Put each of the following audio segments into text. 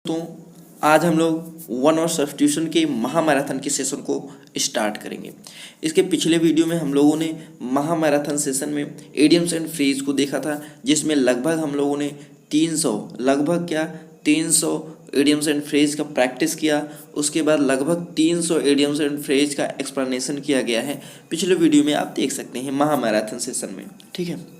तो आज हम लोग वन और सब्स्टिट्यूशन के महामैराथन के सेशन को स्टार्ट करेंगे। इसके पिछले वीडियो में हम लोगों ने महामैराथन सेशन में इडियम्स एंड फ्रेज को देखा था, जिसमें लगभग हम लोगों ने 300 इडियम्स एंड फ्रेज का प्रैक्टिस किया। उसके बाद लगभग 300 इडियम्स एंड फ्रेज का एक्सप्लेनेशन किया गया है। पिछले वीडियो में आप देख सकते हैं महामैराथन सेशन में। ठीक है,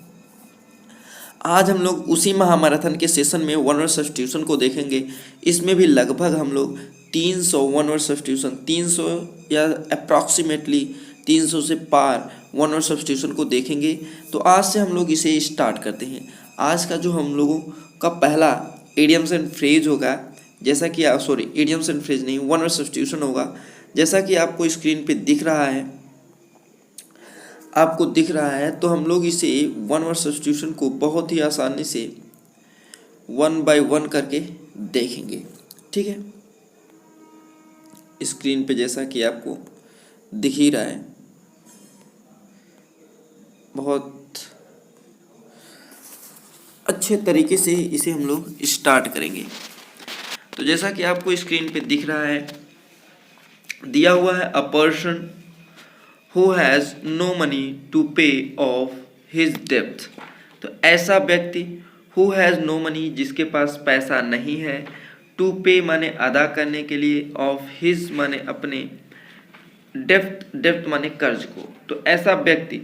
आज हम लोग उसी महामैराथन के सेशन में वन वर्ड सब्स्टिट्यूशन को देखेंगे। इसमें भी लगभग हम लोग 300 वन वर्ड सब्स्टिट्यूशन 300 या अप्रॉक्सीमेटली 300 से पार वन वर्ड सब्स्टिट्यूशन को देखेंगे। तो आज से हम लोग इसे स्टार्ट करते हैं। आज का जो हम लोगों का पहला इडियम्स एंड फ्रेज होगा, जैसा कि इडियम्स एंड फ्रेज नहीं, वन वर्ड सब्स्टिट्यूशन होगा। जैसा कि आपको स्क्रीन पे दिख रहा है, तो हम लोग इसे वन वर्ड सब्स्टिट्यूशन को बहुत ही आसानी से 1 बाय 1 करके देखेंगे। ठीक है, स्क्रीन पे जैसा कि आपको दिख ही रहा है, बहुत अच्छे तरीके से इसे हम लोग स्टार्ट करेंगे। तो जैसा कि आपको स्क्रीन पे दिख रहा है, दिया हुआ है a person who has no money to pay off his debt। तो ऐसा व्यक्ति who has no money, जिसके पास पैसा नहीं है, to pay माने अदा करने के लिए, of his माने अपने, debt माने कर्ज को। तो ऐसा व्यक्ति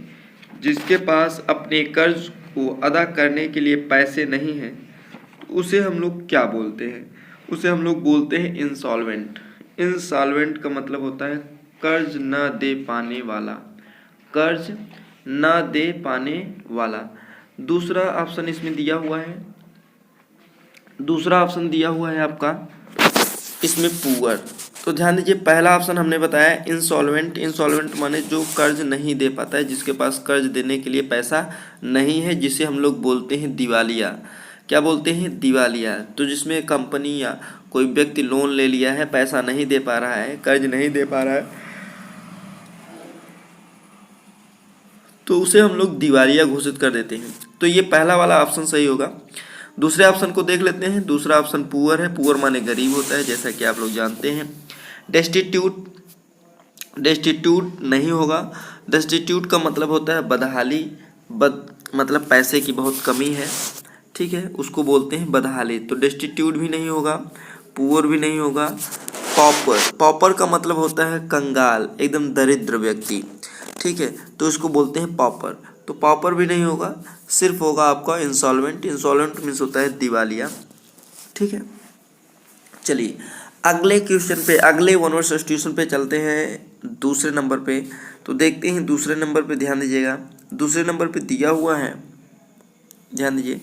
जिसके पास अपने कर्ज को अदा करने के लिए पैसे नहीं हैं, तो उसे हम लोग क्या बोलते हैं? उसे हम लोग बोलते हैं इंसॉल्वेंट। इंसॉल्वेंट का मतलब होता है कर्ज न दे पाने वाला, कर्ज न दे पाने वाला। दूसरा ऑप्शन इसमें दिया हुआ है, आपका इसमें पुअर। तो ध्यान दीजिए, पहला ऑप्शन हमने बताया इंसॉल्वेंट। इंसॉल्वेंट माने जो कर्ज नहीं दे पाता है, जिसके पास कर्ज देने के लिए पैसा नहीं है, जिसे हम लोग बोलते हैं दिवालिया। क्या बोलते हैं? दिवालिया। तो जिसमें कंपनी या कोई व्यक्ति लोन ले लिया है, पैसा नहीं दे पा रहा है, कर्ज नहीं दे पा रहा है, तो उसे हम लोग दिवालिया घोषित कर देते हैं। तो ये पहला वाला ऑप्शन सही होगा। दूसरे ऑप्शन को देख लेते हैं। दूसरा ऑप्शन पुअर है। पुअर माने गरीब होता है, जैसा कि आप लोग जानते हैं। डेस्टिट्यूट नहीं होगा। डेस्टिट्यूट का मतलब होता है बदहाली, मतलब पैसे की बहुत कमी है। ठीक है, उसको बोलते हैं बदहाली। तो डेस्टिट्यूट भी नहीं होगा, पुअर भी नहीं होगा। पॉपर का मतलब होता है कंगाल, एकदम दरिद्र व्यक्ति। ठीक है, तो इसको बोलते हैं पॉपर। तो पॉपर भी नहीं होगा, सिर्फ होगा आपका इंसॉल्वेंट। इंसॉल्वेंट मीन्स होता है दिवालिया। ठीक है, चलिए अगले क्वेश्चन पे, अगले वन वर्ड सब्स्टिट्यूशन पे चलते हैं, दूसरे नंबर पे। तो देखते हैं दूसरे नंबर पे, ध्यान दीजिएगा। दूसरे नंबर पे दिया हुआ है, ध्यान दीजिए,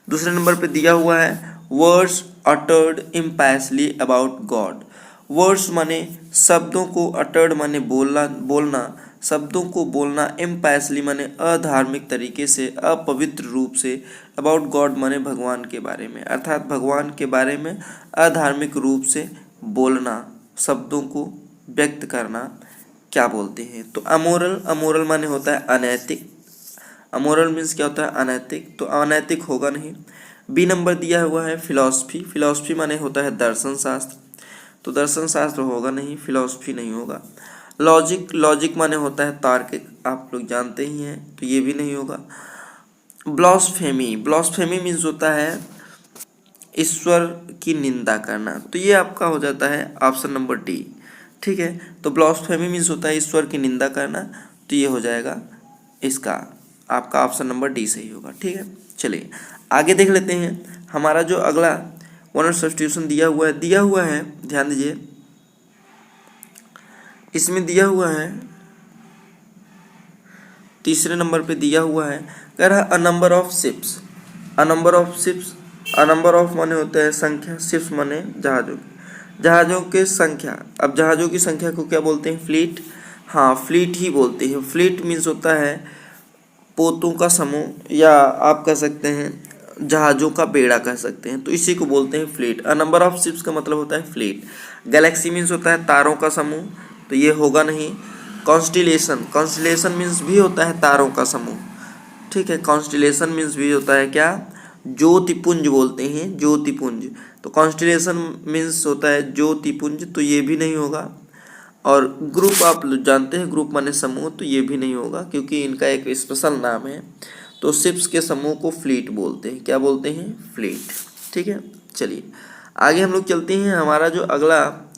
दूसरे नंबर पे दिया हुआ है words uttered impiously about God. Words माने शब्दों को, अटर्ड माने बोलना, शब्दों को बोलना, इम्पायसली माने अधार्मिक तरीके से, अपवित्र रूप से, अबाउट गॉड माने भगवान के बारे में, अर्थात भगवान के बारे में अधार्मिक रूप से बोलना, शब्दों को व्यक्त करना, क्या बोलते हैं? तो अमोरल माने होता है अनैतिक। अमोरल मीन्स क्या होता है? अनैतिक। तो अनैतिक होगा नहीं। बी नंबर दिया हुआ है फिलॉसफी माने होता है दर्शन शास्त्र। तो दर्शन शास्त्र होगा नहीं, फिलॉसफी नहीं होगा। लॉजिक माने होता है तार्किक, आप लोग जानते ही हैं, तो ये भी नहीं होगा। ब्लास्फेमी मीन्स होता है ईश्वर की निंदा करना। तो ये आपका हो जाता है ऑप्शन नंबर डी। ठीक है, तो ब्लास्फेमी मीन्स होता है ईश्वर की निंदा करना, तो ये हो जाएगा इसका आपका ऑप्शन नंबर डी सही होगा। ठीक है, चलिए आगे देख लेते हैं। हमारा जो अगला वन वर्ड सब्स्टिट्यूशन दिया हुआ है, ध्यान दीजिए, इसमें दिया हुआ है तीसरे नंबर पे दिया हुआ है, कह रहा a number of ships. A number of माने होता है संख्या, शिप्स माने जहाजों के संख्या। अब जहाजों की संख्या को क्या बोलते हैं? फ्लीट। हाँ, फ्लीट ही बोलते हैं। फ्लीट मीन्स होता है पोतों का समूह, या आप कह सकते हैं जहाजों का बेड़ा कह सकते हैं, तो इसी को बोलते हैं fleet. A number of ships का मतलब होता है फ्लीट। गैलेक्सी मीन्स होता है तारों का समूह, तो ये होगा नहीं। कॉन्स्टिलेशन मीन्स भी होता है तारों का समूह। ठीक है, कॉन्स्टिलेशन मीन्स भी होता है क्या? ज्योतिपुंज बोलते हैं, ज्योतिपुंज। तो कॉन्स्टिलेशन मीन्स होता है ज्योतिपुंज, तो ये भी नहीं होगा। और ग्रुप आप जानते हैं, ग्रुप माने समूह, तो ये भी नहीं होगा क्योंकि इनका एक स्पेशल नाम है। तो शिप्स के समूह को फ्लीट बोलते हैं। क्या बोलते हैं? फ्लीट। ठीक है, चलिए आगे हम लोग चलते हैं। हमारा जो अगला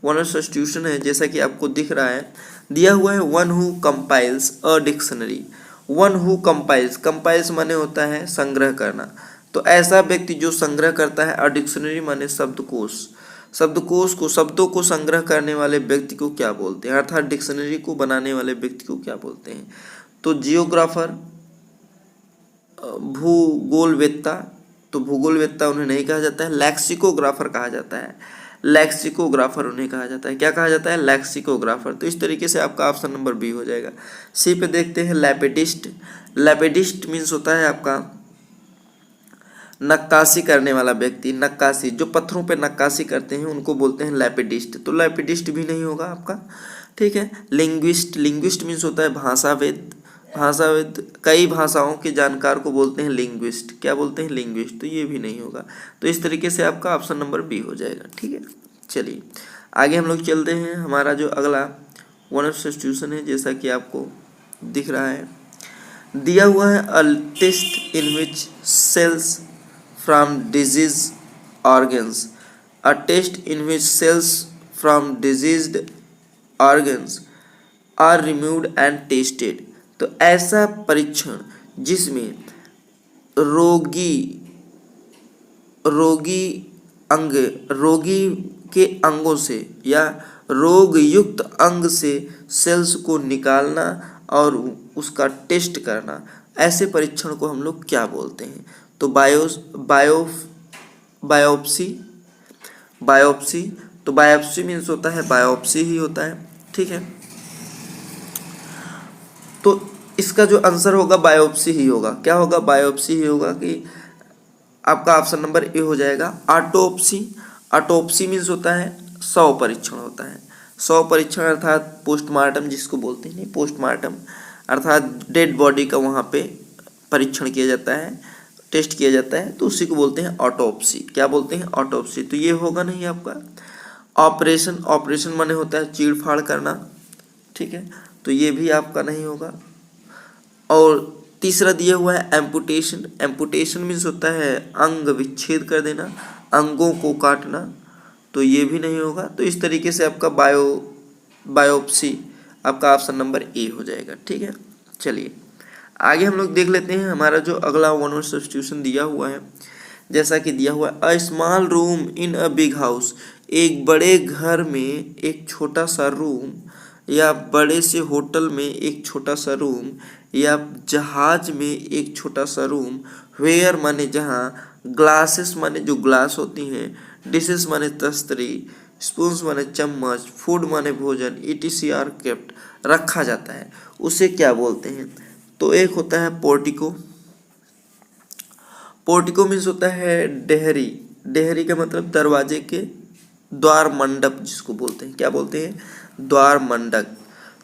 वन सब्स्टिट्यूशन है, जैसा कि आपको दिख रहा है दिया हुआ है, one who compiles a dictionary. One who compiles, compiles माने होता है संग्रह करना। तो ऐसा व्यक्ति जो संग्रह करता है, अ डिक्शनरी माने शब्दकोश, शब्दकोश को, शब्दों को संग्रह करने वाले व्यक्ति को क्या बोलते हैं, अर्थात डिक्शनरी को बनाने वाले व्यक्ति को क्या बोलते हैं? तो जियोग्राफर, भूगोलवेत्ता, तो भूगोलवेत्ता उन्हें नहीं कहा जाता है, लैक्सिकोग्राफर कहा जाता है, लैक्सिकोग्राफर उन्हें कहा जाता है। क्या कहा जाता है? लैक्सिकोग्राफर। तो इस तरीके से आपका ऑप्शन नंबर बी हो जाएगा। सी पे देखते हैं लैपिडिस्ट। लैपिडिस्ट मीन्स होता है आपका नक्काशी करने वाला व्यक्ति, नक्काशी, जो पत्थरों पे नक्काशी करते हैं उनको बोलते हैं लैपिडिस्ट। तो लैपिडिस्ट भी नहीं होगा आपका। ठीक है, लिंग्विस्ट, लिंग्विस्ट मीन्स होता है भाषाविद, भाषाविद, कई भाषाओं के जानकार को बोलते हैं लिंग्विस्ट। क्या बोलते हैं? लिंग्विस्ट। तो ये भी नहीं होगा। तो इस तरीके से आपका ऑप्शन नंबर बी हो जाएगा। ठीक है, चलिए आगे हम लोग चलते हैं। हमारा जो अगला वन ऑफ सब्स्टिट्यूशन है, जैसा कि आपको दिख रहा है दिया हुआ है, a test in which cells from diseased organs, a test in which cells from diseased organs are removed and tested। तो ऐसा परीक्षण जिसमें रोगी के अंगों से या रोग युक्त अंग से सेल्स को निकालना और उसका टेस्ट करना, ऐसे परीक्षण को हम लोग क्या बोलते हैं? तो बायोप्सी, बायोप्सी। तो बायोप्सी मीन्स होता है बायोप्सी ही होता है। ठीक है, तो इसका जो आंसर होगा बायोप्सी ही होगा। क्या होगा? बायोप्सी ही होगा। कि आपका ऑप्शन नंबर ए हो जाएगा। ऑटोप्सी, ऑटोप्सी मीन्स होता है शव परीक्षण होता है। शव परीक्षण अर्थात पोस्टमार्टम जिसको बोलते हैं, पोस्टमार्टम अर्थात डेड बॉडी का वहाँ पे परीक्षण किया जाता है, टेस्ट किया जाता है, तो उसी को बोलते हैं ऑटोप्सी। क्या बोलते हैं? ऑटोप्सी। तो ये होगा नहीं आपका। ऑपरेशन, ऑपरेशन माने होता है चीड़ फाड़ करना। ठीक है, तो ये भी आपका नहीं होगा। और तीसरा दिया हुआ है एम्पुटेशन। एम्पुटेशन मीन्स होता है अंग विच्छेद कर देना, अंगों को काटना, तो ये भी नहीं होगा। तो इस तरीके से आपका बायोप्सी आपका ऑप्शन नंबर ए हो जाएगा। ठीक है, चलिए आगे हम लोग देख लेते हैं। हमारा जो अगला वन वर्ड सब्स्टिट्यूशन दिया हुआ है, जैसा कि दिया हुआ है, a small room in a big house, एक बड़े घर में एक छोटा सा रूम, या बड़े से होटल में एक छोटा सा रूम, या जहाज में एक छोटा सा रूम, वेयर माने जहाँ, ग्लासेस माने जो ग्लास होती हैं, डिशेस माने तस्तरी, स्पून्स माने चम्मच, फूड माने भोजन, ETC आर केप्ट रखा जाता है, उसे क्या बोलते हैं? तो एक होता है पोर्टिको। पोर्टिको मीन्स होता है डेहरी, डेहरी का मतलब दरवाजे के द्वार मंडप जिसको बोलते हैं। क्या बोलते हैं? द्वार मंडप।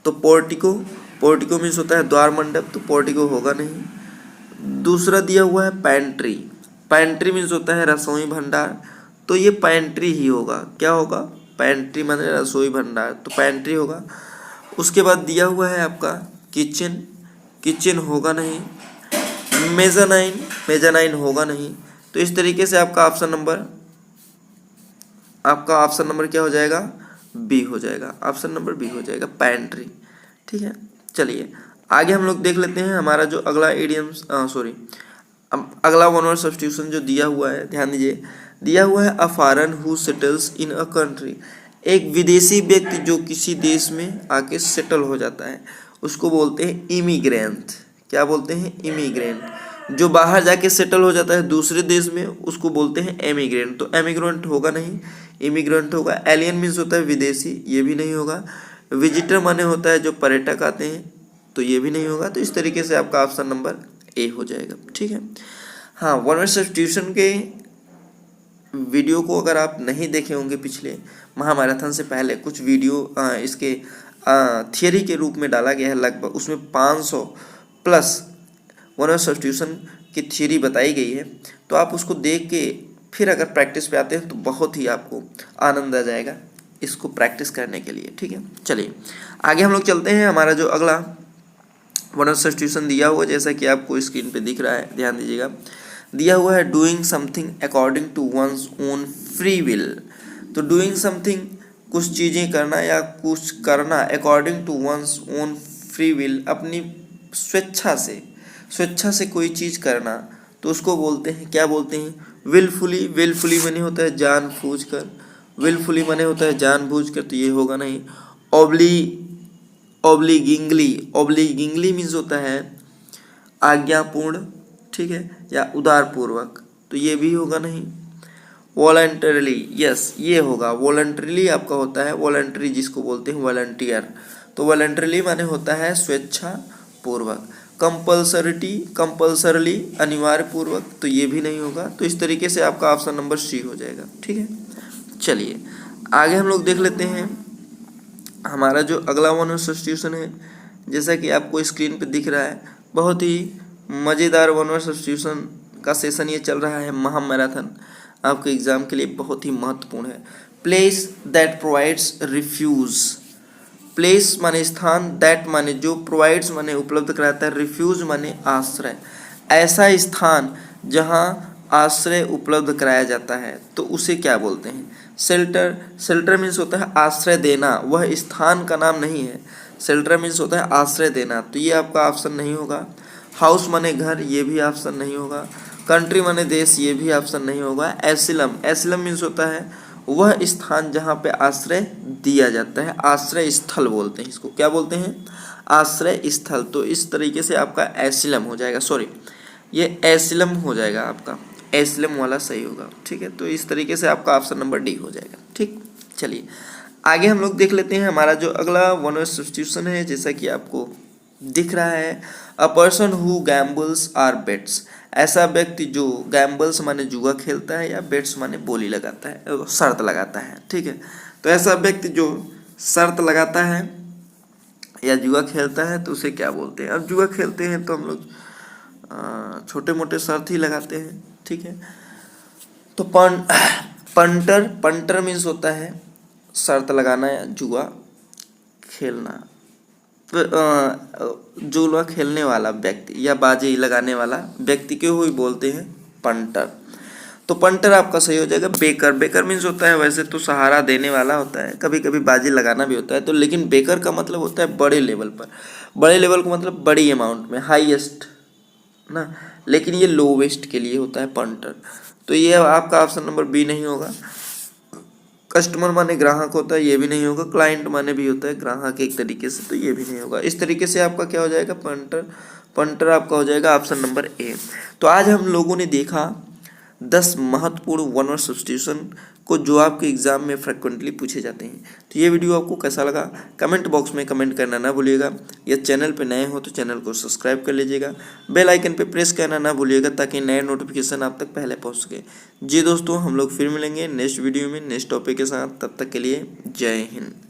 तो पोर्टिको, पोर्टिको मीन्स होता है द्वार मंडप, तो पोर्टिको होगा नहीं। दूसरा दिया हुआ है पैंट्री। पैंट्री मीन्स होता है रसोई भंडार, तो ये पैंट्री ही होगा। क्या होगा? पैंट्री माने रसोई भंडार, तो पैंट्री होगा। उसके बाद दिया हुआ है आपका किचन, किचन होगा नहीं। मेजानाइन, मेजानाइन होगा नहीं। तो इस तरीके से आपका ऑप्शन नंबर क्या हो जाएगा? बी हो जाएगा। ऑप्शन नंबर बी हो जाएगा, पैंट्री। ठीक है, चलिए आगे हम लोग देख लेते हैं। हमारा जो अगला अगला वन वर्ड सब्स्टिट्यूशन जो दिया हुआ है, ध्यान दीजिए, दिया हुआ है, a foreign who settles in a country, एक विदेशी व्यक्ति जो किसी देश में आके सेटल हो जाता है, उसको बोलते हैं इमिग्रेंट। क्या बोलते हैं? इमिग्रेंट। जो बाहर जाके सेटल हो जाता है दूसरे देश में, उसको बोलते हैं एमिग्रेंट। तो एमिग्रेंट होगा नहीं, इमिग्रेंट होगा। एलियन मीन्स होता है विदेशी, ये भी नहीं होगा। विजिटर माने होता है जो पर्यटक आते हैं, तो ये भी नहीं होगा। तो इस तरीके से आपका ऑप्शन नंबर ए हो जाएगा। ठीक है, हाँ, वन वर्ड सब्स्टिट्यूशन के वीडियो को अगर आप नहीं देखे होंगे पिछले महामैराथन से पहले, कुछ वीडियो इसके थियरी के रूप में डाला गया है लगभग, उसमें 500 प्लस वन वर्ड सब्स्टिट्यूशन की थियरी बताई गई है। तो आप उसको देख के फिर अगर प्रैक्टिस पे आते हैं तो बहुत ही आपको आनंद आ जाएगा इसको प्रैक्टिस करने के लिए। ठीक है, चलिए आगे हम लोग चलते हैं। हमारा जो अगला वन ऑफ सब्स्टिट्यूशन दिया हुआ जैसा कि आपको स्क्रीन पे दिख रहा है, ध्यान दीजिएगा, दिया हुआ है doing something according to one's own free will. तो डूइंग समथिंग कुछ चीज़ें करना या कुछ करना according to one's own free will, अपनी स्वेच्छा से कोई चीज़ करना, तो उसको बोलते हैं, क्या बोलते हैं, विलफुली। विलफुली माने होता है जानबूझकर, विलफुली माने होता है जानबूझकर, तो ये होगा नहीं। ओब्लिगिंगली मीन्स होता है आज्ञापूर्ण, ठीक है, या उदारपूर्वक, तो ये भी होगा नहीं। वॉलंटरली, यस ये होगा, वॉलंटरली आपका होता है, वॉलंटरी जिसको बोलते हैं वॉलंटियर, तो वॉलंटरली माने होता है स्वेच्छा पूर्वक। कंपल्सरली अनिवार्य पूर्वक, तो ये भी नहीं होगा। तो इस तरीके से आपका ऑप्शन नंबर सी हो जाएगा। ठीक है, चलिए आगे हम लोग देख लेते हैं। हमारा जो अगला वन ऑफ सब्स्टिट्यूशन है, जैसा कि आपको स्क्रीन पे दिख रहा है, बहुत ही मज़ेदार वन ऑफ सब्स्टिट्यूशन का सेशन ये चल रहा है, महा मैराथन, आपके एग्जाम के लिए बहुत ही महत्वपूर्ण है। Place that provides refuge, place माने स्थान, दैट माने जो, प्रोवाइड्स माने उपलब्ध कराता है, रिफ्यूज माने आश्रय, ऐसा स्थान जहाँ आश्रय उपलब्ध कराया जाता है तो उसे क्या बोलते हैं, शेल्टर। शेल्टर मीन्स होता है आश्रय देना, वह स्थान का नाम नहीं है। शेल्टर मीन्स होता है आश्रय देना, तो ये आपका ऑप्शन नहीं होगा। हाउस माने घर, ये भी ऑप्शन नहीं होगा। कंट्री माने देश, ये भी ऑप्शन नहीं होगा। एसिलम, एसिलम मीन्स होता है वह स्थान जहाँ पे आश्रय दिया जाता है, आश्रय स्थल बोलते हैं इसको, क्या बोलते हैं, आश्रय स्थल। तो इस तरीके से आपका एसिलम हो जाएगा, सॉरी ये एसिलम हो जाएगा, आपका एसिलम वाला सही होगा। ठीक है, तो इस तरीके से आपका ऑप्शन नंबर डी हो जाएगा। ठीक, चलिए आगे हम लोग देख लेते हैं। हमारा जो अगला वन ऑफ सब्स्टिट्यूशन है, जैसा कि आपको दिख रहा है, a person who gambles or bets, ऐसा व्यक्ति जो गैम्बल्स माने जुआ खेलता है, या बेट्स माने बोली लगाता है, शर्त लगाता है। ठीक है, तो ऐसा व्यक्ति जो शर्त लगाता है या जुआ खेलता है तो उसे क्या बोलते हैं। अब जुआ खेलते हैं तो हम लोग छोटे मोटे शर्त ही लगाते हैं। ठीक है, तो पंटर मीन्स होता है शर्त लगाना या जुआ खेलना। जुआ खेलने वाला व्यक्ति या बाजी लगाने वाला व्यक्ति को ही बोलते हैं पंटर। तो पंटर आपका सही हो जाएगा। बेकर, बेकर मीन्स होता है वैसे तो सहारा देने वाला होता है, कभी कभी बाजी लगाना भी होता है, तो लेकिन बेकर का मतलब होता है बड़े लेवल पर। बड़े लेवल का मतलब बड़ी अमाउंट में, हाईएस्ट ना, लेकिन ये लोवेस्ट के लिए होता है पंटर। तो ये आपका ऑप्शन नंबर बी नहीं होगा। कस्टमर माने ग्राहक होता है, ये भी नहीं होगा। क्लाइंट माने भी होता है ग्राहक एक तरीके से, तो ये भी नहीं होगा। इस तरीके से आपका क्या हो जाएगा, पंटर। पंटर आपका हो जाएगा ऑप्शन नंबर ए। तो आज हम लोगों ने देखा 10 महत्वपूर्ण वन वर्ड सब्स्टिट्यूशन को जो आपके एग्जाम में फ्रिक्वेंटली पूछे जाते हैं। तो ये वीडियो आपको कैसा लगा कमेंट बॉक्स में कमेंट करना ना भूलिएगा। या चैनल पे नए हो तो चैनल को सब्सक्राइब कर लीजिएगा, बेल आइकन पे प्रेस करना ना भूलिएगा ताकि नए नोटिफिकेशन आप तक पहले पहुंच सके। जी दोस्तों, हम लोग फिर मिलेंगे नेक्स्ट वीडियो में नेक्स्ट टॉपिक के साथ। तब तक के लिए जय हिंद।